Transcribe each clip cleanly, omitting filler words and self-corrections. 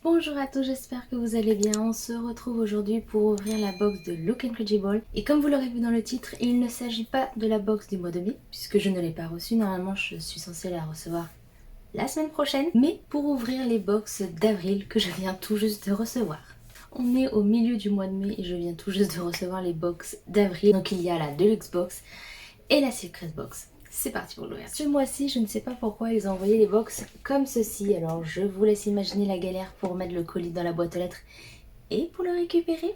Bonjour à tous, j'espère que vous allez bien. On se retrouve aujourd'hui pour ouvrir la box de Look Incredible. Et comme vous l'aurez vu dans le titre, il ne s'agit pas de la box du mois de mai, puisque je ne l'ai pas reçue. Normalement, je suis censée la recevoir la semaine prochaine, mais pour ouvrir les box d'avril que je viens tout juste de recevoir. On est au milieu du mois de mai et je viens tout juste de recevoir les box d'avril. Donc il y a la Deluxe Box et la Secret Box. C'est parti pour l'ouverture. Ce mois-ci, je ne sais pas pourquoi ils ont envoyé les box comme ceci. Alors je vous laisse imaginer la galère pour mettre le colis dans la boîte aux lettres et pour le récupérer.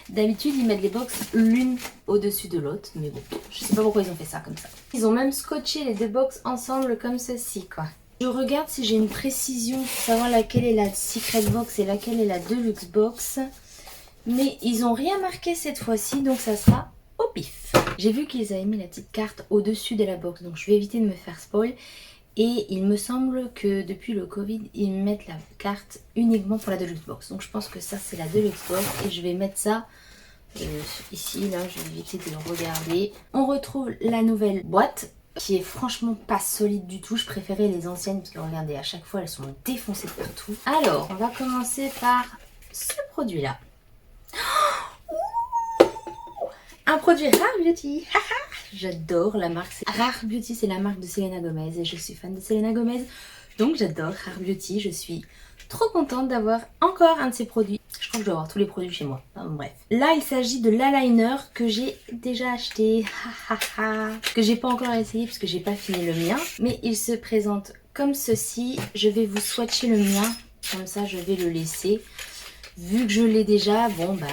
D'habitude, ils mettent les box l'une au-dessus de l'autre. Mais bon, je sais pas pourquoi ils ont fait ça comme ça. Ils ont même scotché les deux box ensemble comme ceci, quoi. Je regarde si j'ai une précision pour savoir laquelle est la Secret Box et laquelle est la Deluxe Box. Mais ils n'ont rien marqué cette fois-ci, donc ça sera au pif. J'ai vu qu'ils avaient mis la petite carte au-dessus de la box, donc je vais éviter de me faire spoil. Et il me semble que depuis le Covid, ils mettent la carte uniquement pour la Deluxe Box. Donc je pense que ça c'est la Deluxe Box et je vais mettre ça ici, là, je vais éviter de le regarder. On retrouve la nouvelle boîte qui est franchement pas solide du tout. Je préférais les anciennes parce que regardez, à chaque fois elles sont défoncées de partout. Alors, on va commencer par ce produit-là. Un produit Rare Beauty. J'adore la marque. Rare Beauty, c'est la marque de Selena Gomez et je suis fan de Selena Gomez. Donc j'adore Rare Beauty. Je suis trop contente d'avoir encore un de ces produits. Je crois que je dois avoir tous les produits chez moi. Enfin, bref. Là, il s'agit de l'eyeliner que j'ai déjà acheté. Que j'ai pas encore essayé parce que j'ai pas fini le mien. Mais il se présente comme ceci. Je vais vous swatcher le mien. Comme ça, je vais le laisser. Vu que je l'ai déjà, bon bah...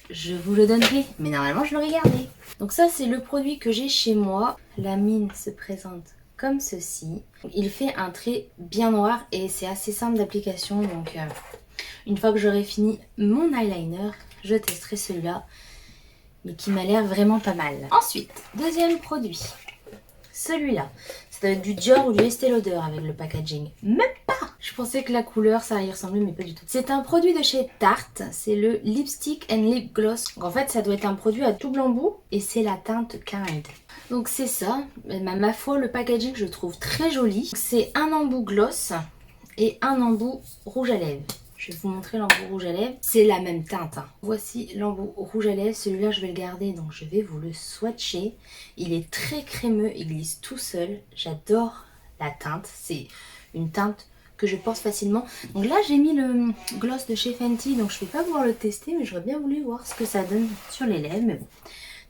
je vous le donnerai, mais normalement je l'aurais gardé. Donc ça c'est le produit que j'ai chez moi. La mine se présente comme ceci. Il fait un trait bien noir et c'est assez simple d'application. Donc une fois que j'aurai fini mon eyeliner, je testerai celui-là. Mais qui m'a l'air vraiment pas mal. Ensuite, deuxième produit. Celui-là. Ça doit être du Dior ou du Estée Lauder avec le packaging. Même pas! Je pensais que la couleur ça y ressemblait mais pas du tout. C'est un produit de chez Tarte, c'est le Lipstick and Lip Gloss. Donc en fait ça doit être un produit à double embout et c'est la teinte Kind. Donc c'est ça, ma foi le packaging je le trouve très joli. C'est un embout gloss et un embout rouge à lèvres. Je vais vous montrer l'embout rouge à lèvres. C'est la même teinte. Hein. Voici l'embout rouge à lèvres. Celui-là, je vais le garder. Donc, je vais vous le swatcher. Il est très crémeux. Il glisse tout seul. J'adore la teinte. C'est une teinte que je porte facilement. Donc là, j'ai mis le gloss de chez Fenty. Donc, je ne vais pas pouvoir le tester. Mais j'aurais bien voulu voir ce que ça donne sur les lèvres. Mais bon,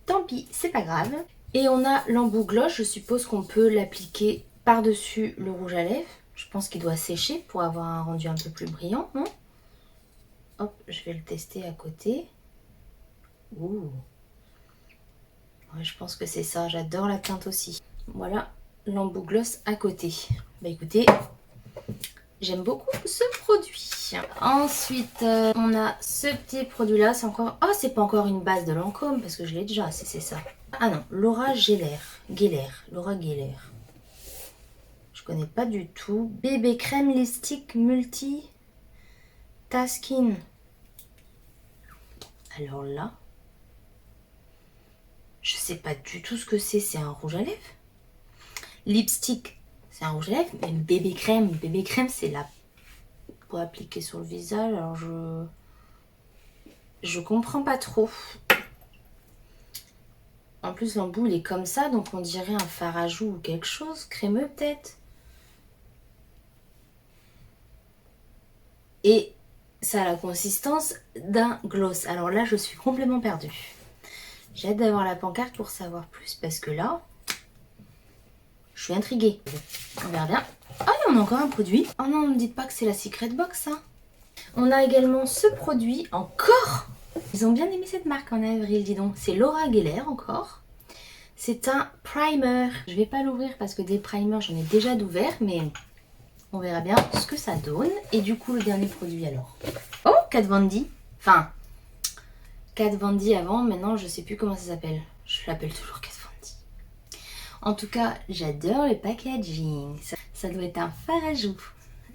tant pis, c'est pas grave. Et on a l'embout gloss. Je suppose qu'on peut l'appliquer par-dessus le rouge à lèvres. Je pense qu'il doit sécher pour avoir un rendu un peu plus brillant, non? Hop, je vais le tester à côté. Ouh. Ouais, je pense que c'est ça. J'adore la teinte aussi. Voilà l'embout gloss à côté. Bah écoutez, j'aime beaucoup ce produit. Ensuite, on a ce petit produit-là. C'est encore... oh, c'est pas encore une base de Lancôme parce que je l'ai déjà. C'est ça. Ah non, Laura Geller. Laura Geller. Je connais pas du tout. Bébé crème lipstick multi tasking. Alors là, je sais pas du tout ce que c'est. C'est un rouge à lèvres. Lipstick, c'est un rouge à lèvres. Mais bébé crème, c'est là pour appliquer sur le visage. Alors je comprends pas trop. En plus, l'embout il est comme ça, donc on dirait un fard à joues ou quelque chose, crémeux peut-être. Et ça a la consistance d'un gloss. Alors là, je suis complètement perdue. J'ai hâte d'avoir la pancarte pour savoir plus parce que là, je suis intriguée. On verra bien. Ah, on a encore un produit. Oh non, ne me dites pas que c'est la Secret Box, hein. On a également ce produit encore. Ils ont bien aimé cette marque en avril, dis donc. C'est Laura Geller encore. C'est un primer. Je vais pas l'ouvrir parce que des primers, j'en ai déjà d'ouvert, mais on verra bien ce que ça donne. Et du coup, le dernier produit alors. Oh, Kat Von D. Enfin, Kat Von D avant, maintenant je sais plus comment ça s'appelle. Je l'appelle toujours Kat Von D. En tout cas, j'adore le packaging. Ça doit être un fard à joues.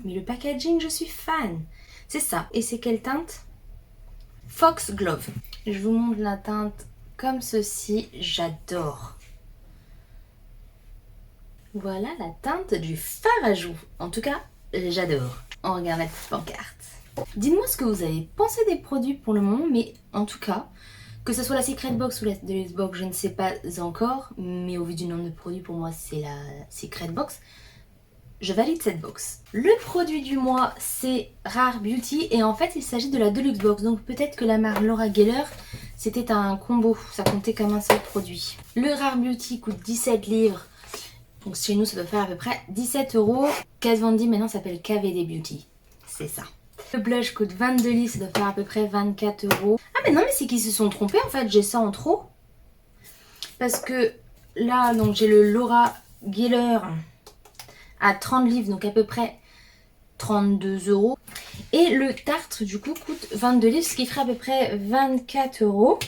Mais le packaging, je suis fan. C'est ça. Et c'est quelle teinte? Fox Glove. Je vous montre la teinte comme ceci. J'adore. Voilà la teinte du fard à joues. En tout cas, j'adore. On regarde la petite pancarte. Dites-moi ce que vous avez pensé des produits pour le moment, mais en tout cas, que ce soit la Secret Box ou la Deluxe Box, je ne sais pas encore, mais au vu du nombre de produits, pour moi c'est la Secret Box. Je valide cette box. Le produit du mois, c'est Rare Beauty et en fait il s'agit de la Deluxe Box. Donc peut-être que la marque Laura Geller, c'était un combo, ça comptait comme un seul produit. Le Rare Beauty coûte 17 livres. Donc chez nous ça doit faire à peu près 17 €. Casse Vendy maintenant s'appelle KVD Beauty. C'est ça. Le blush coûte 22 livres, ça doit faire à peu près 24 €. Ah mais non mais c'est qu'ils se sont trompés en fait, j'ai ça en trop. Parce que là donc j'ai le Laura Geller à 30 livres, donc à peu près 32 €. Et le Tarte du coup coûte 22 livres, ce qui ferait à peu près 24 €.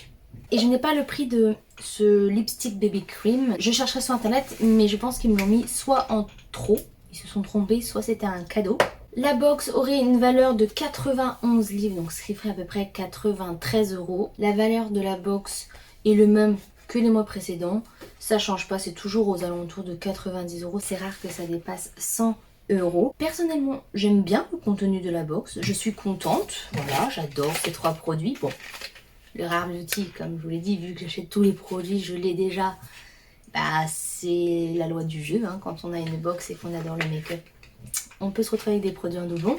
Et je n'ai pas le prix de ce lipstick baby cream. Je chercherai sur internet, mais je pense qu'ils me l'ont mis soit en trop, ils se sont trompés, soit c'était un cadeau. La box aurait une valeur de 91 livres, donc ce qui ferait à peu près 93 €. La valeur de la box est le même que les mois précédents. Ça change pas, c'est toujours aux alentours de 90 €. C'est rare que ça dépasse 100 €. Personnellement, j'aime bien le contenu de la box. Je suis contente. Voilà, j'adore ces trois produits. Bon, le Rare Beauty, comme je vous l'ai dit, vu que j'achète tous les produits, je l'ai déjà. Bah, c'est la loi du jeu. Hein. Quand on a une box et qu'on adore le make-up, on peut se retrouver avec des produits en doublon.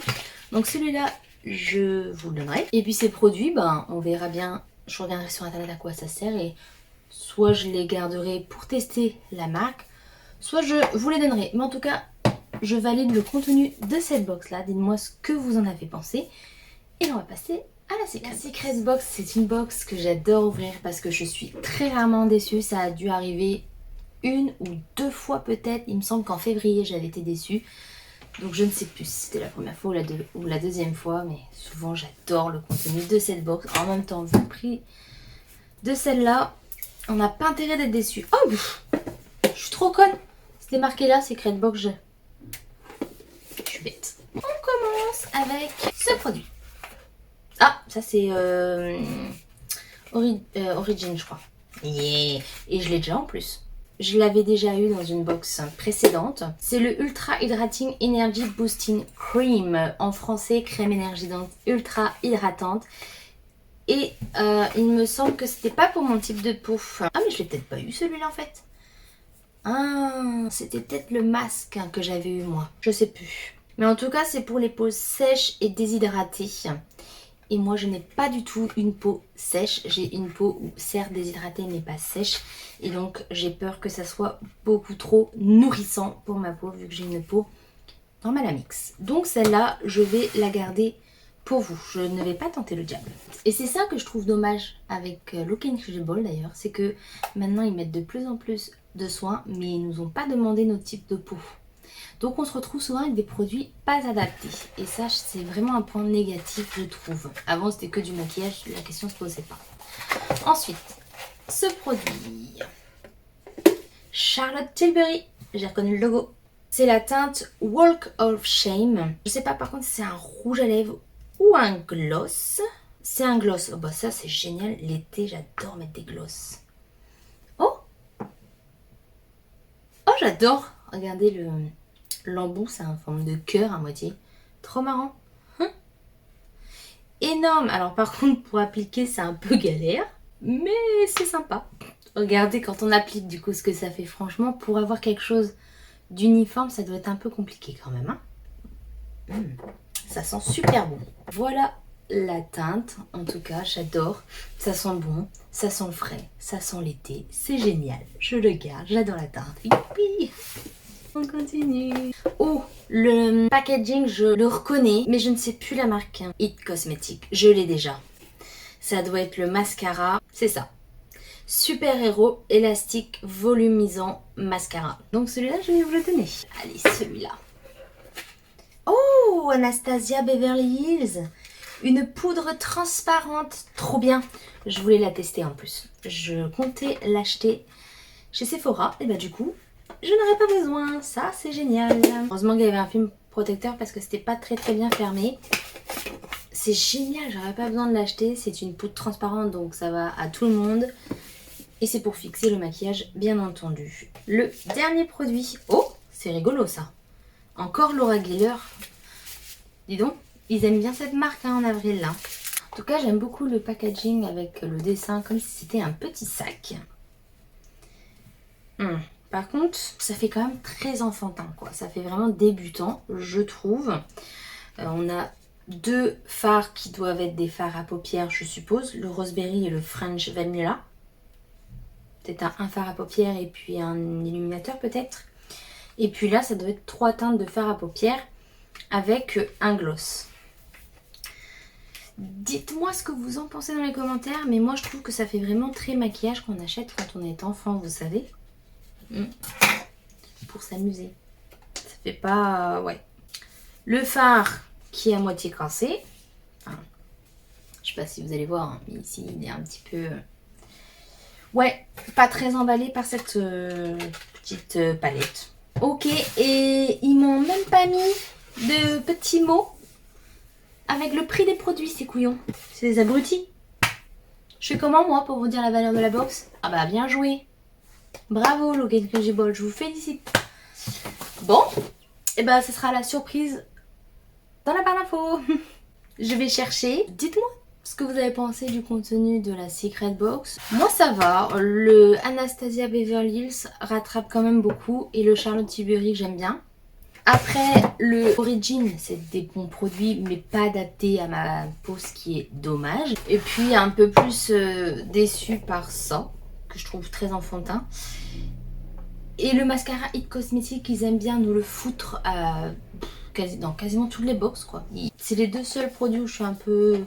Donc celui-là, je vous le donnerai. Et puis ces produits, ben, on verra bien. Je regarderai sur internet à quoi ça sert et soit je les garderai pour tester la marque, soit je vous les donnerai. Mais en tout cas, je valide le contenu de cette box là. Dites-moi ce que vous en avez pensé. Et on va passer à la Secret Box. La Secret Box, c'est une box que j'adore ouvrir parce que je suis très rarement déçue. Ça a dû arriver une ou deux fois peut-être. Il me semble qu'en février, j'avais été déçue. Donc je ne sais plus si c'était la première fois ou la deuxième fois. Mais souvent, j'adore le contenu de cette box. En même temps, vu le prix de celle-là, on n'a pas intérêt d'être déçu. Oh, je suis trop conne. C'était marqué là, Secret Box. Je suis bête. On commence avec ce produit. Ah, ça c'est Origin, je crois. Yeah. Et je l'ai déjà en plus. Je l'avais déjà eu dans une box précédente. C'est le Ultra Hydrating Energy Boosting Cream. En français, crème énergisante ultra hydratante. Et il me semble que c'était pas pour mon type de peau. Ah mais je l'ai peut-être pas eu celui-là en fait. Ah, c'était peut-être le masque que j'avais eu moi. Je sais plus. Mais en tout cas, c'est pour les peaux sèches et déshydratées. Et moi, je n'ai pas du tout une peau sèche. J'ai une peau certes déshydratée mais pas sèche. Et donc, j'ai peur que ça soit beaucoup trop nourrissant pour ma peau vu que j'ai une peau normale à mix. Donc celle-là, je vais la garder pour vous. Je ne vais pas tenter le diable. Et c'est ça que je trouve dommage avec Look Incredible d'ailleurs. C'est que maintenant, ils mettent de plus en plus de soins mais ils nous ont pas demandé notre type de peau. Donc on se retrouve souvent avec des produits pas adaptés. Et ça, c'est vraiment un point négatif, je trouve. Avant, c'était que du maquillage, la question se posait pas. Ensuite, ce produit. Charlotte Tilbury. J'ai reconnu le logo. C'est la teinte Walk of Shame. Je sais pas par contre si c'est un rouge à lèvres ou un gloss. C'est un gloss. Oh bah ça, c'est génial. L'été, j'adore mettre des gloss. Oh, j'adore. Regardez l'embout, c'est en forme de cœur à moitié. Trop marrant. Énorme. Alors par contre, pour appliquer, c'est un peu galère. Mais c'est sympa. Regardez quand on applique du coup ce que ça fait. Franchement, pour avoir quelque chose d'uniforme, ça doit être un peu compliqué quand même. Hein. Ça sent super bon. Voilà la teinte. En tout cas, j'adore. Ça sent bon. Ça sent le frais. Ça sent l'été. C'est génial. Je le garde. J'adore la teinte. Youpi. On continue. Oh, le packaging, je le reconnais, mais je ne sais plus la marque. It Cosmetics, je l'ai déjà. Ça doit être le mascara, c'est ça. Super Héros élastique volumisant mascara. Donc celui-là, je vais vous le donner. Allez, celui-là. Oh, Anastasia Beverly Hills. Une poudre transparente, trop bien. Je voulais la tester en plus. Je comptais l'acheter chez Sephora. Et bah du coup, je n'aurais pas besoin, ça c'est génial. Heureusement qu'il y avait un film protecteur parce que c'était pas très bien fermé. C'est génial, j'aurais pas besoin de l'acheter. C'est une poudre transparente donc ça va à tout le monde. Et c'est pour fixer le maquillage bien entendu. Le dernier produit, oh c'est rigolo ça. Encore Laura Geller. Dis donc, Ils aiment bien cette marque hein, en avril là. En tout cas, j'aime beaucoup le packaging avec le dessin comme si c'était un petit sac. Par contre, ça fait quand même très enfantin quoi. Ça fait vraiment débutant, je trouve. On a deux fards qui doivent être des fards à paupières, je suppose. Le Roseberry et le French Vanilla. Peut-être un fard à paupières et puis un illuminateur peut-être. Et puis là, ça doit être 3 teintes de fard à paupières avec un gloss. Dites-moi ce que vous en pensez dans les commentaires. Mais moi, je trouve que ça fait vraiment très maquillage qu'on achète quand on est enfant, vous savez. Pour s'amuser. Ça fait pas... ouais. Le fard qui est à moitié cassé. Enfin, je sais pas si vous allez voir, hein, mais ici, il est un petit peu... ouais, pas très emballé par cette petite palette. Ok, et ils m'ont même pas mis de petits mots avec le prix des produits, ces couillons. C'est des abrutis. Je fais comment, moi, pour vous dire la valeur de la box? Ah bah, bien joué. Bravo, Logan Kejibol, je vous félicite. Bon, et bah, ce sera la surprise dans la barre d'infos. Je vais chercher. Dites-moi ce que vous avez pensé du contenu de la Secret Box. Moi, ça va. Le Anastasia Beverly Hills rattrape quand même beaucoup. Et le Charlotte Tilbury, j'aime bien. Après, le Origin, c'est des bons produits, mais pas adaptés à ma peau, ce qui est dommage. Et puis, un peu plus déçue par ça, que je trouve très enfantin. Et le mascara It Cosmetics, ils aiment bien nous le foutre dans quasiment toutes les box, quoi. C'est les deux seuls produits où je suis un peu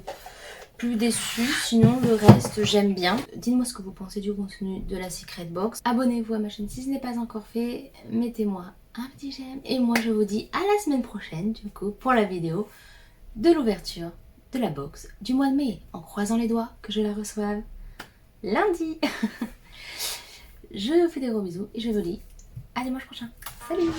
plus déçue. Sinon, le reste, j'aime bien. Dites-moi ce que vous pensez du contenu de la Secret Box. Abonnez-vous à ma chaîne si ce n'est pas encore fait. Mettez-moi un petit j'aime. Et moi, je vous dis à la semaine prochaine, du coup, pour la vidéo de l'ouverture de la box du mois de mai. En croisant les doigts que je la reçoive lundi. Je vous fais des gros bisous et je vous dis à dimanche prochain. Salut!